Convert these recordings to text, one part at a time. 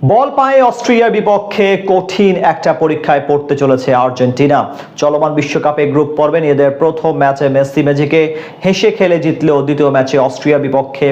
বল পায়ে অস্ট্রিয়ার বিপক্ষে কঠিন একটা পরীক্ষায় পড়তে চলেছে আর্জেন্টিনা। চলমান বিশ্বকাপে গ্রুপ পর্বে নিজেদের প্রথম ম্যাচে মেসি ম্যাজিকে হেসে খেলে জিতলেও দ্বিতীয় ম্যাচে অস্ট্রিয়ার বিপক্ষে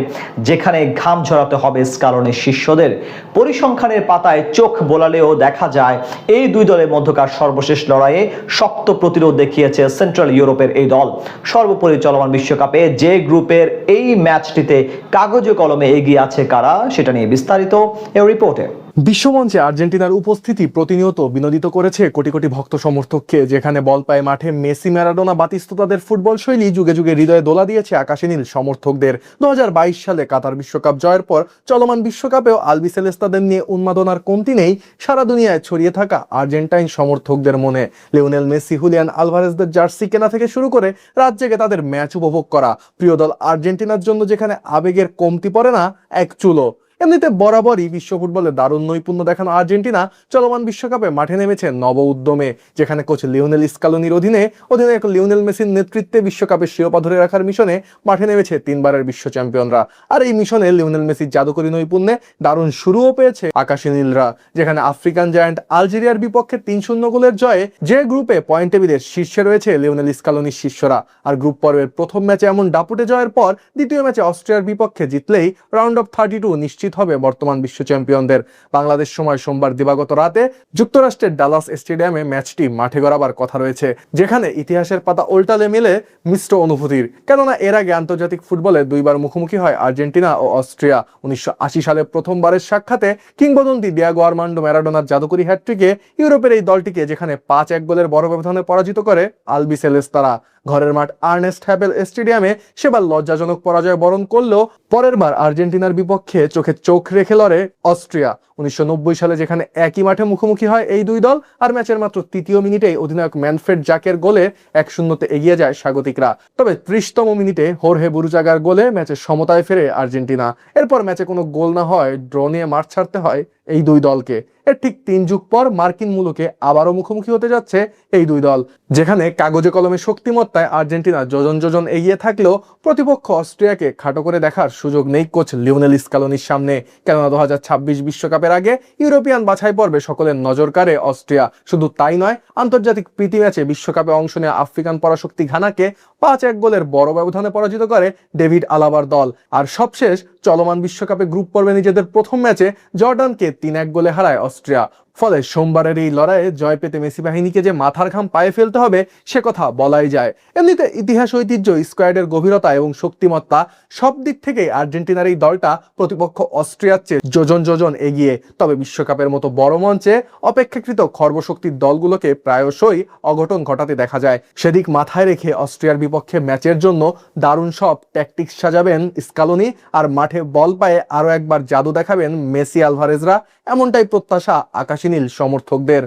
যেখানে ঘাম ঝরাতে হবে স্কালোনির শিষ্যদের, পরিসংখ্যানের পাতায় চোখ বোলালেও দেখা যায় এই দুই দলের মধ্যকার সর্বশেষ লড়াইয়ে শক্ত প্রতিরোধ দেখিয়েছে সেন্ট্রাল ইউরোপের এই দল। সর্বোপরি চলমান বিশ্বকাপে যে গ্রুপের এই ম্যাচটিতে কাগজে কলমে এগিয়ে আছে কারা, সেটা নিয়ে বিস্তারিত এই রিপোর্টে। বিশ্বমঞ্চে আর্জেন্টিনার উপস্থিতি প্রতিনিয়ত বিনোদিত করেছে কোটি কোটি ভক্ত সমর্থককে। যেখানে বল পায়ে মাঠে মেসি, ম্যারাডোনা, বাতিস্তুতাদের ফুটবল শৈলী যুগে যুগে হৃদয়ে দোলা দিয়েছে আকাশী নীল সমর্থকদের। 2022 সালে কাতার বিশ্বকাপ জয়ের পর চলমান বিশ্বকাপেও আলবিসেলেস্তাদের নিয়ে উন্মাদনার কমতি নেই সারা দুনিয়ায় ছড়িয়ে থাকা আর্জেন্টাইন সমর্থকদের মনে। লিওনেল মেসি, হুলিয়ান আলভারেজদের জার্সি কেনা থেকে শুরু করে রাত জেগে তাদের ম্যাচ উপভোগ করা, প্রিয় দল আর্জেন্টিনার জন্য যেখানে আবেগের কমতি পড়ে না এক চুলো। এমনিতে বরাবরই বিশ্ব ফুটবলে দারুণ নৈপুণ্য দেখানো আর্জেন্টিনা চলমান বিশ্বকাপে মাঠে নেমেছে নব উদ্যমে। যেখানে কোচ লিওনেল স্কালোনির অধিনায়ক লিওনেল মেসির নেতৃত্বে বিশ্বকাপের শিরোপা ধরে রাখার মিশনে মাঠে নেমেছে তিনবারের বিশ্ব চ্যাম্পিয়নরা। আর এই মিশনে লিওনেল মেসির জাদুকরী নৈপুণ্যে দারুণ শুরুও পেয়েছে আকাশী নীলরা। যেখানে আফ্রিকান জায়ান্ট আলজেরিয়ার বিপক্ষে 3-0 গোলের জয়ে যে গ্রুপে পয়েন্ট টেবিলের শীর্ষে রয়েছে লিওনেল স্কালোনির শিষ্যরা। আর গ্রুপ পর্বের প্রথম ম্যাচে এমন দাপুটে জয়ের পর দ্বিতীয় ম্যাচে অস্ট্রিয়ার বিপক্ষে জিতলেই রাউন্ড অফ 32 নিশ্চিত হবে বর্তমান বিশ্ব চ্যাম্পিয়নদের। বাংলাদেশ সময় সোমবার দিবাগত রাতে যুক্তরাষ্ট্রের ডালাস স্টেডিয়ামে ম্যাচটি মাঠে গড়াবার কথা রয়েছে। যেখানে ইতিহাসের পাতা উল্টালে মেলে মিশ্র অনুভূতির, কেননা এর আগে আন্তর্জাতিক ফুটবলে দুইবার মুখোমুখি হয় আর্জেন্টিনা ও অস্ট্রিয়া। 1980 সালে প্রথমবারের সাক্ষাতে কিংবদন্তি ডিয়াগো আর্মান্ডো ম্যারাডোনার জাদুকরী হ্যাট্রিকে ইউরোপের এই দলটিকে যেখানে 5-1 গোলের বড় ব্যবধানে পরাজিত করে আলবিসেলেস্তারা। ঘরের মাঠ আর্নেস্ট হ্যাপেল স্টেডিয়ামে সেবার লজ্জাজনক পরাজয় বরণ করলেও পরের বার আর্জেন্টিনার বিপক্ষে চোখে চোখ রেখে লড়ে অস্ট্রিয়া। 1990 সালে যেখানে একই মাঠে মুখোমুখি হয় এই দুই দল, আর ম্যাচের মাত্র তৃতীয় মিনিটেই অধিনায়ক ম্যানফ্রেড জাকের গোলে 1-0 এগিয়ে যায় স্বাগতিকরা। তবে 30তম মিনিটে হোর্হে বুরুজাগার গোলে ম্যাচের সমতায় ফেরে আর্জেন্টিনা। এরপর ম্যাচে কোনো গোল না হয় ড্র নিয়ে মাঠ ছাড়তে হয় এই দুই দলকে। এর ঠিক 3 যুগ পর মার্কিন মুলুকে আবারও মুখোমুখি হতে যাচ্ছে এই দুই দল। যেখানে কাগজে কলমে শক্তিমত্তায় আর্জেন্টিনা যোজন যোজন এগিয়ে থাকলেও প্রতিপক্ষ অস্ট্রিয়াকে খাটো করে দেখার সুযোগ নেই কোচ লিওনেল স্কালোনির সামনে। কেননা 2026 বিশ্বকাপের আগে ইউরোপিয়ান বাছাই পর্বে সকলের নজর কাড়ে অস্ট্রিয়া। শুধু তাই নয়, আন্তর্জাতিক প্রীতি ম্যাচে বিশ্বকাপে অংশ নেওয়া আফ্রিকান পরাশক্তি ঘানাকে 5-1 গোলের বড় ব্যবধানে পরাজিত করে ডেভিড আলাবার দল। আর সবশেষ চলমান বিশ্বকাপে গ্রুপ পর্বে নিজেদের প্রথম ম্যাচে জর্ডানকে 3-1 গোলে হারায় অস্ট্রিয়া। ফলে সোমবারের এই লড়াইয়ে জয় পেতে মেসি বাহিনীকে যে মাথার ঘাম পায়ে ফেলতে হবে সে কথা বলাই যায়। এমনিতে ইতিহাস, ঐতিহ্য, স্কোয়াডের গভীরতা এবং শক্তিমত্তা সব দিক থেকেই আর্জেন্টিনার এই দলটা প্রতিপক্ষ অস্ট্রিয়ার চেয়ে যোজন যোজন এগিয়ে। তবে বিশ্বকাপের মতো বড় মঞ্চে অপেক্ষাকৃত খর্বশক্তির দলগুলোকে প্রায়শই অঘটন ঘটাতে দেখা যায়। সেদিক মাথায় রেখে অস্ট্রিয়ার বিপক্ষে ম্যাচের জন্য দারুণ সব ট্যাকটিক্স সাজাবেন স্কালোনি, আর মাঠে বল পায়ে আরো একবার জাদু দেখাবেন মেসি, আলভারেজরা। এমনটাই প্রত্যাশা আকাশী নীল সমর্থকদের।